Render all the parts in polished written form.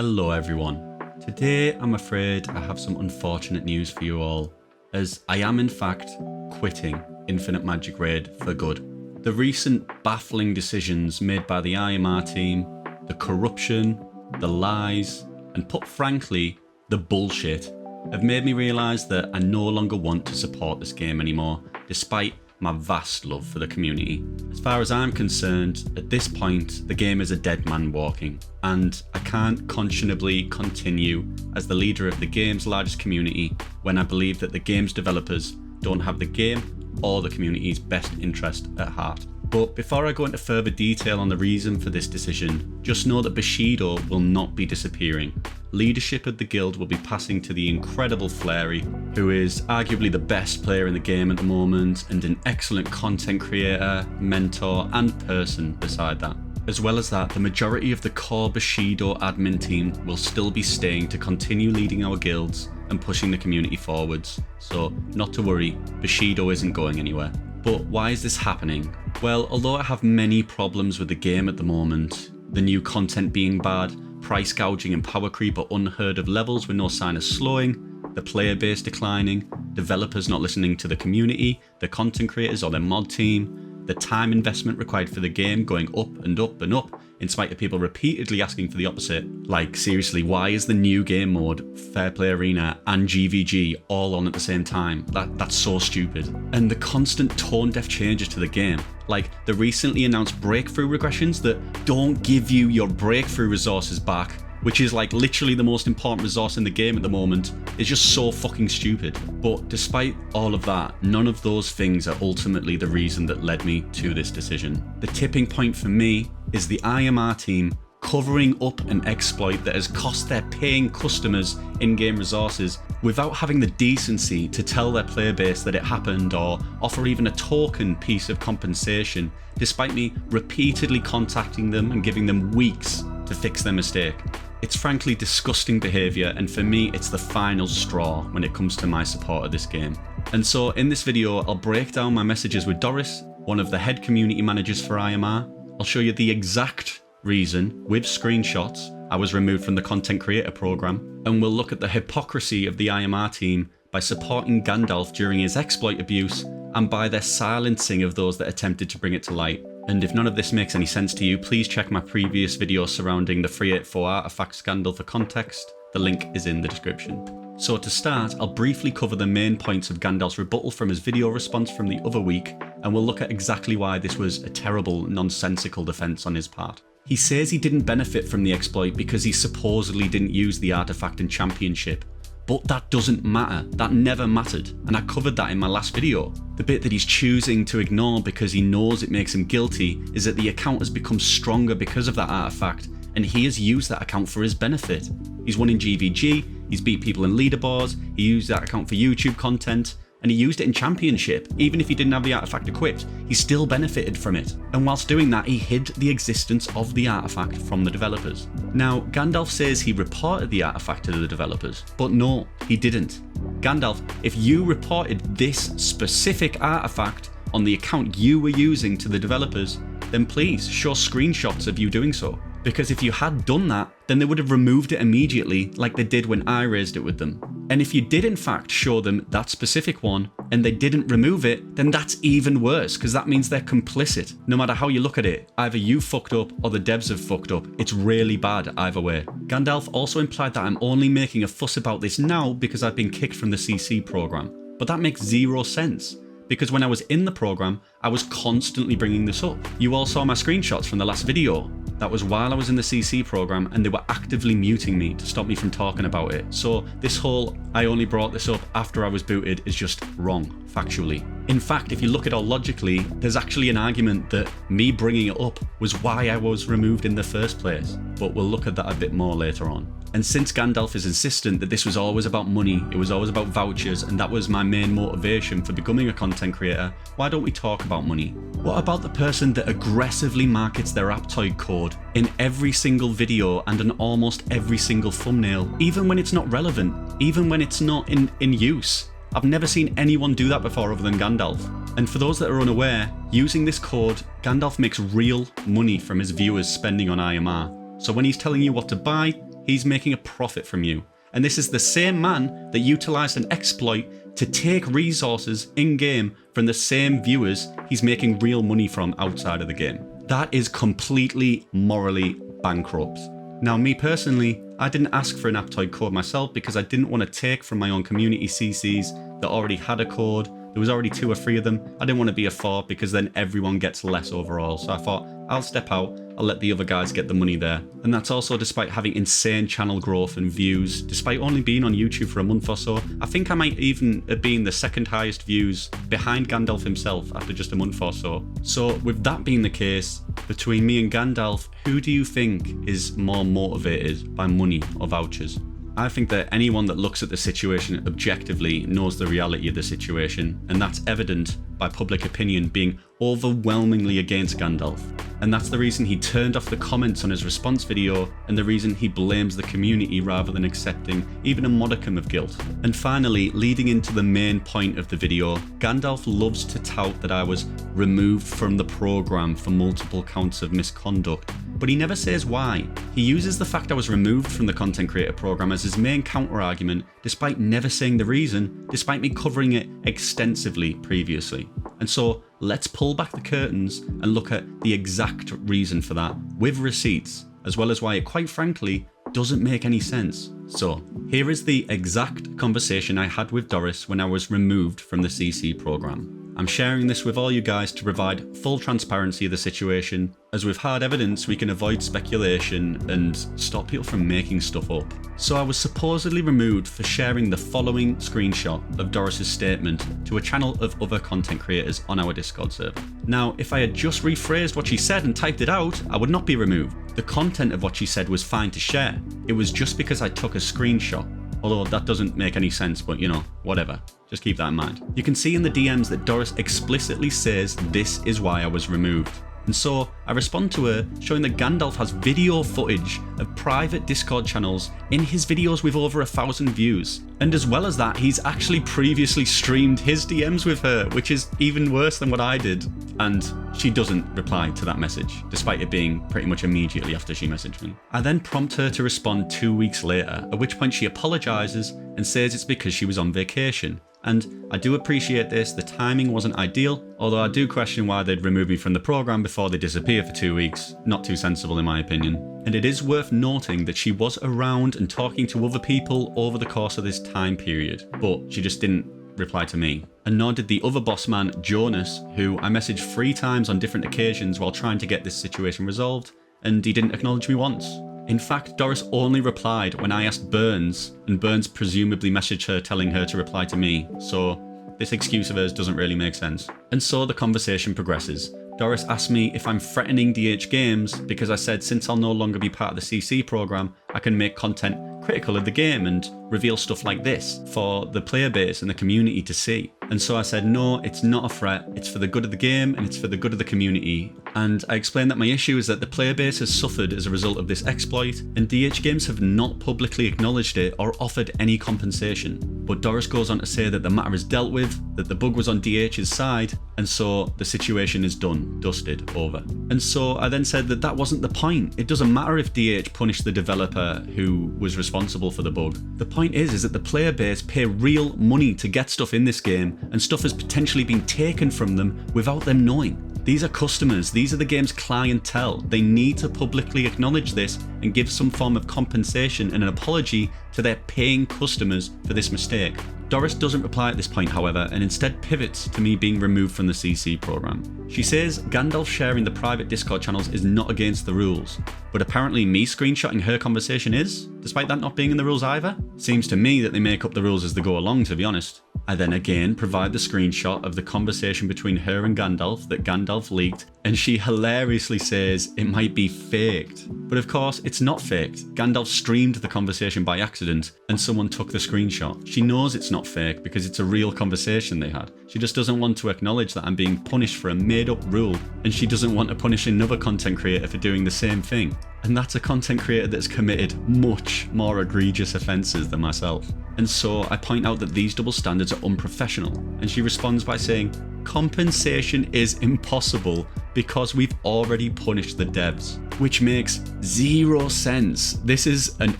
Hello everyone. Today I'm afraid I have some unfortunate news for you all, as I am in fact quitting Infinite Magicraid for good. The recent baffling decisions made by the IMR team, the corruption, the lies, and put frankly, the bullshit, have made me realise that I no longer want to support this game anymore, despite my vast love for the community. As far as I'm concerned, at this point, the game is a dead man walking, and I can't conscionably continue as the leader of the game's largest community when I believe that the game's developers don't have the game or the community's best interest at heart. But before I go into further detail on the reason for this decision, just know that Bushido will not be disappearing. Leadership of the guild will be passing to the incredible Flary, who is arguably the best player in the game at the moment and an excellent content creator, mentor and person beside that. As well as that, the majority of the core Bushido admin team will still be staying to continue leading our guilds and pushing the community forwards. So not to worry, Bushido isn't going anywhere. But why is this happening? Well, although I have many problems with the game at the moment, the new content being bad, price gouging and power creep at unheard of levels with no sign of slowing, the player base declining, developers not listening to the community, the content creators or their mod team, the time investment required for the game going up and up and up, in spite of people repeatedly asking for the opposite. Like, seriously, why is the new game mode, Fair Play Arena and GVG all on at the same time? That's so stupid. And the constant tone-deaf changes to the game, like the recently announced breakthrough regressions that don't give you your breakthrough resources back, which is like literally the most important resource in the game at the moment, is just so fucking stupid. But despite all of that, none of those things are ultimately the reason that led me to this decision. The tipping point for me is the IMR team covering up an exploit that has cost their paying customers in-game resources without having the decency to tell their player base that it happened or offer even a token piece of compensation, despite me repeatedly contacting them and giving them weeks to fix their mistake. It's frankly disgusting behaviour, and for me it's the final straw when it comes to my support of this game. And so in this video I'll break down my messages with Doris, one of the head community managers for IMR. I'll show you the exact reason, with screenshots, I was removed from the content creator program, and we'll look at the hypocrisy of the IMR team by supporting Gandalf during his exploit abuse and by their silencing of those that attempted to bring it to light. And if none of this makes any sense to you, please check my previous video surrounding the 384 artifact scandal for context. The link is in the description. So to start, I'll briefly cover the main points of Gandalf's rebuttal from his video response from the other week, and we'll look at exactly why this was a terrible, nonsensical defense on his part. He says he didn't benefit from the exploit because he supposedly didn't use the artifact in Championship. But that doesn't matter, that never mattered, and I covered that in my last video. The bit that he's choosing to ignore because he knows it makes him guilty is that the account has become stronger because of that artifact, and he has used that account for his benefit. He's won in GVG, he's beat people in leaderboards, he used that account for YouTube content, and he used it in Championship. Even if he didn't have the artifact equipped, he still benefited from it. And whilst doing that, he hid the existence of the artifact from the developers. Now, Gandalf says he reported the artifact to the developers, but no, he didn't. Gandalf, if you reported this specific artifact on the account you were using to the developers, then please show screenshots of you doing so. Because if you had done that, then they would have removed it immediately like they did when I raised it with them. And if you did in fact show them that specific one and they didn't remove it, then that's even worse, because that means they're complicit. No matter how you look at it, either you fucked up or the devs have fucked up. It's really bad either way. Gandalf also implied that I'm only making a fuss about this now because I've been kicked from the CC program. But that makes zero sense, because when I was in the program, I was constantly bringing this up. You all saw my screenshots from the last video. That was while I was in the CC program, and they were actively muting me to stop me from talking about it. So this whole I only brought this up after I was booted is just wrong, factually. In fact, if you look at it all logically, there's actually an argument that me bringing it up was why I was removed in the first place. But we'll look at that a bit more later on. And since Gandalf is insistent that this was always about money, it was always about vouchers, and that was my main motivation for becoming a content creator, why don't we talk about money? What about the person that aggressively markets their Aptoid code in every single video and on almost every single thumbnail, even when it's not relevant, even when it's not in use? I've never seen anyone do that before other than Gandalf. And for those that are unaware, using this code, Gandalf makes real money from his viewers spending on IMR. So when he's telling you what to buy, he's making a profit from you. And this is the same man that utilised an exploit to take resources in-game from the same viewers he's making real money from outside of the game. That is completely morally bankrupt. Now, me personally, I didn't ask for an Aptoide code myself because I didn't want to take from my own community CCs that already had a code. There was already 2 or 3 of them. I didn't want to be a 4th because then everyone gets less overall. So I thought, I'll step out, I'll let the other guys get the money there. And that's also despite having insane channel growth and views, despite only being on YouTube for a month or so. I think I might even have been the 2nd highest views behind Gandalf himself after just a month or so. So with that being the case, between me and Gandalf, who do you think is more motivated by money or vouchers? I think that anyone that looks at the situation objectively knows the reality of the situation, and that's evident by public opinion being overwhelmingly against Gandalf. And that's the reason he turned off the comments on his response video, and the reason he blames the community rather than accepting even a modicum of guilt. And finally, leading into the main point of the video, Gandalf loves to tout that I was removed from the program for multiple counts of misconduct, but he never says why. He uses the fact I was removed from the content creator program as his main counter argument, despite never saying the reason, despite me covering it extensively previously. And so let's pull back the curtains and look at the exact reason for that, with receipts, as well as why it quite frankly doesn't make any sense. So here is the exact conversation I had with Doris when I was removed from the CC program. I'm sharing this with all you guys to provide full transparency of the situation, as with hard evidence we can avoid speculation and stop people from making stuff up. So I was supposedly removed for sharing the following screenshot of Doris's statement to a channel of other content creators on our Discord server. Now, if I had just rephrased what she said and typed it out, I would not be removed. The content of what she said was fine to share. It was just because I took a screenshot. Although that doesn't make any sense, but you know, whatever. Just keep that in mind. You can see in the DMs that Doris explicitly says this is why I was removed. And so I respond to her showing that Gandalf has video footage of private Discord channels in his videos with over 1,000 views. And as well as that, he's actually previously streamed his DMs with her, which is even worse than what I did. And she doesn't reply to that message, despite it being pretty much immediately after she messaged me. I then prompt her to respond 2 weeks later, at which point she apologizes and says it's because she was on vacation. And I do appreciate this, the timing wasn't ideal, although I do question why they'd remove me from the program before they disappear for 2 weeks. Not too sensible in my opinion. And it is worth noting that she was around and talking to other people over the course of this time period, but she just didn't reply to me. And nor did the other boss man, Jonas, who I messaged 3 times on different occasions while trying to get this situation resolved, and he didn't acknowledge me once. In fact, Doris only replied when I asked Burns, and Burns presumably messaged her telling her to reply to me, so this excuse of hers doesn't really make sense. And so the conversation progresses. Doris asked me if I'm threatening DH Games because I said since I'll no longer be part of the CC program, I can make content critical of the game and reveal stuff like this for the player base and the community to see. And so I said, no, it's not a threat. It's for the good of the game and it's for the good of the community. And I explained that my issue is that the player base has suffered as a result of this exploit, and DH Games have not publicly acknowledged it or offered any compensation. But Doris goes on to say that the matter is dealt with, that the bug was on DH's side, and so the situation is done, dusted, over. And so I then said that that wasn't the point. It doesn't matter if DH punished the developer who was responsible for the bug. The point is that the player base pay real money to get stuff in this game, and stuff has potentially been taken from them without them knowing. These are customers, these are the game's clientele. They need to publicly acknowledge this and give some form of compensation and an apology to their paying customers for this mistake. Doris doesn't reply at this point, however, and instead pivots to me being removed from the CC program. She says Gandalf sharing the private Discord channels is not against the rules, but apparently me screenshotting her conversation is, despite that not being in the rules either. Seems to me that they make up the rules as they go along, to be honest. I then again provide the screenshot of the conversation between her and Gandalf that Gandalf leaked, and she hilariously says it might be faked. But of course, it's not faked. Gandalf streamed the conversation by accident, and someone took the screenshot. She knows it's not fake because it's a real conversation they had. She just doesn't want to acknowledge that I'm being punished for a made-up rule, and she doesn't want to punish another content creator for doing the same thing. And that's a content creator that's committed much more egregious offences than myself. And so I point out that these double standards are unprofessional, and she responds by saying, compensation is impossible because we've already punished the devs. Which makes zero sense. This is an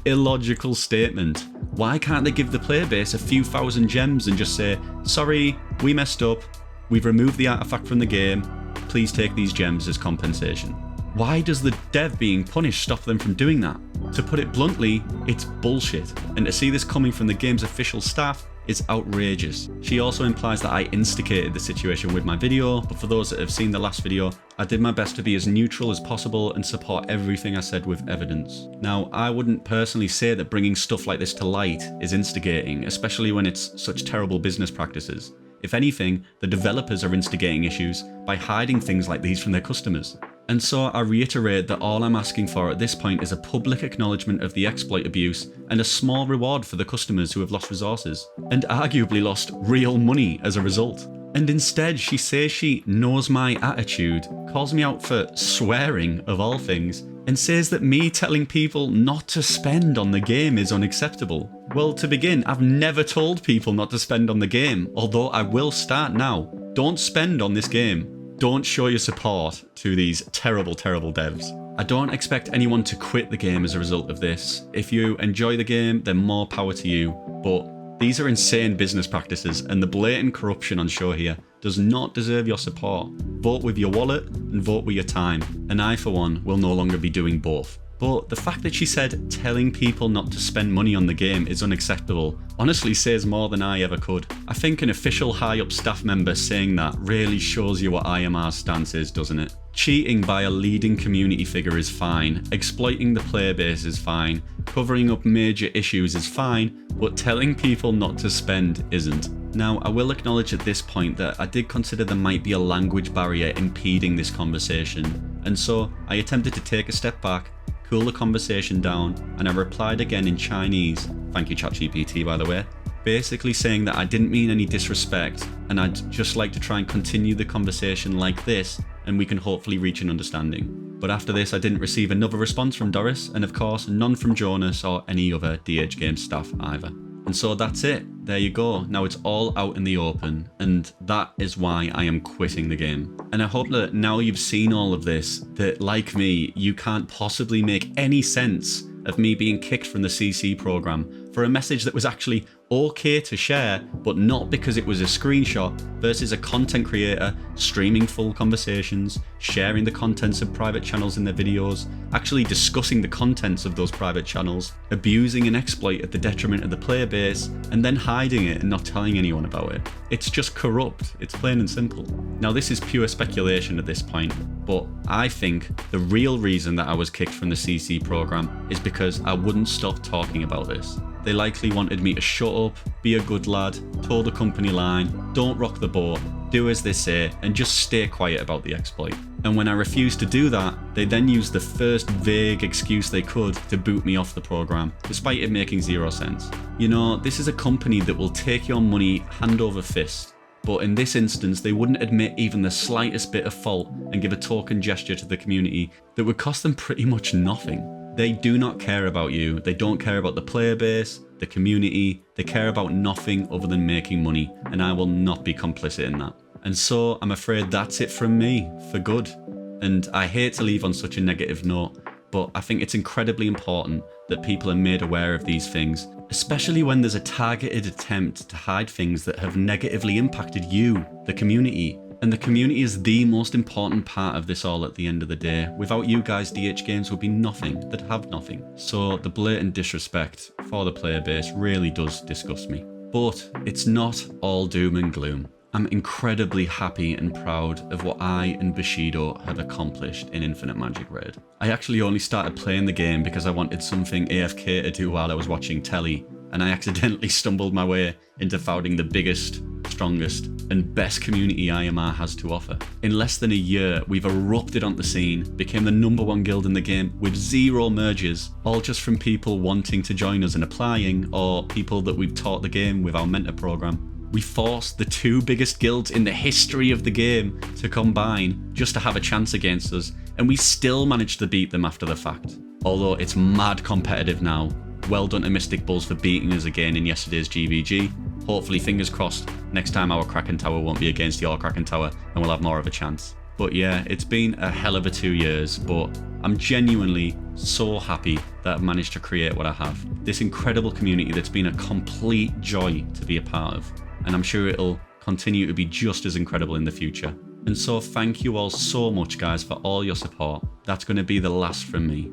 illogical statement. Why can't they give the player base a few thousand gems and just say, sorry, we messed up, we've removed the artifact from the game, please take these gems as compensation? Why does the dev being punished stop them from doing that? To put it bluntly, it's bullshit, and to see this coming from the game's official staff is outrageous. She also implies that I instigated the situation with my video, but for those that have seen the last video, I did my best to be as neutral as possible and support everything I said with evidence. Now, I wouldn't personally say that bringing stuff like this to light is instigating, especially when it's such terrible business practices. If anything, the developers are instigating issues by hiding things like these from their customers. And so I reiterate that all I'm asking for at this point is a public acknowledgement of the exploit abuse and a small reward for the customers who have lost resources, and arguably lost real money as a result. And instead she says she knows my attitude, calls me out for swearing of all things, and says that me telling people not to spend on the game is unacceptable. Well, to begin, I've never told people not to spend on the game, although I will start now. Don't spend on this game. Don't show your support to these terrible, terrible devs. I don't expect anyone to quit the game as a result of this. If you enjoy the game, then more power to you, but these are insane business practices, and the blatant corruption on show here does not deserve your support. Vote with your wallet and vote with your time, and I for one will no longer be doing both. But the fact that she said telling people not to spend money on the game is unacceptable honestly says more than I ever could. I think an official high-up staff member saying that really shows you what IMR's stance is, doesn't it? Cheating by a leading community figure is fine, exploiting the player base is fine, covering up major issues is fine, but telling people not to spend isn't. Now, I will acknowledge at this point that I did consider there might be a language barrier impeding this conversation, and so I attempted to take a step back, cool the conversation down, and I replied again in Chinese, thank you ChatGPT by the way, basically saying that I didn't mean any disrespect and I'd just like to try and continue the conversation like this and we can hopefully reach an understanding. But after this I didn't receive another response from Doris, and of course none from Jonas or any other DH Games staff either. And so that's it, there you go, now it's all out in the open, and that is why I am quitting the game. And I hope that now you've seen all of this, that like me, you can't possibly make any sense of me being kicked from the CC program for a message that was actually okay to share, but not because it was a screenshot, versus a content creator streaming full conversations, sharing the contents of private channels in their videos, actually discussing the contents of those private channels, abusing an exploit at the detriment of the player base, and then hiding it and not telling anyone about it. It's just corrupt, it's plain and simple. Now this is pure speculation at this point, but I think the real reason that I was kicked from the CC program is because I wouldn't stop talking about this. They likely wanted me to shut up, be a good lad, toe the company line, don't rock the boat, do as they say, and just stay quiet about the exploit. And when I refused to do that, they then used the first vague excuse they could to boot me off the program, despite it making zero sense. You know, this is a company that will take your money hand over fist, but in this instance they wouldn't admit even the slightest bit of fault and give a token gesture to the community that would cost them pretty much nothing. They do not care about you, they don't care about the player base, the community, they care about nothing other than making money, and I will not be complicit in that. And so I'm afraid that's it from me, for good. And I hate to leave on such a negative note, but I think it's incredibly important that people are made aware of these things, especially when there's a targeted attempt to hide things that have negatively impacted you, the community. And the community is the most important part of this all at the end of the day. Without you guys, DH Games would be nothing, they'd have nothing. So the blatant disrespect for the player base really does disgust me. But it's not all doom and gloom. I'm incredibly happy and proud of what I and Bushido have accomplished in Infinite Magicraid. I actually only started playing the game because I wanted something AFK to do while I was watching telly, and I accidentally stumbled my way into founding the biggest, strongest, and best community IMR has to offer. In less than a year, we've erupted onto the scene, became the #1 guild in the game with 0 merges, all just from people wanting to join us and applying, or people that we've taught the game with our mentor program. We forced the 2 biggest guilds in the history of the game to combine just to have a chance against us, and we still managed to beat them after the fact. Although it's mad competitive now, Well done to Mystic Bulls for beating us again in yesterday's GVG. Hopefully, fingers crossed, next time our Kraken Tower won't be against your Kraken Tower and we'll have more of a chance. But yeah, it's been a hell of a 2 years, but I'm genuinely so happy that I've managed to create what I have. This incredible community that's been a complete joy to be a part of. And I'm sure it'll continue to be just as incredible in the future. And so thank you all so much, guys, for all your support. That's going to be the last from me.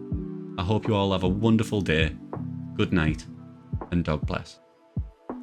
I hope you all have a wonderful day. Good night, and God bless.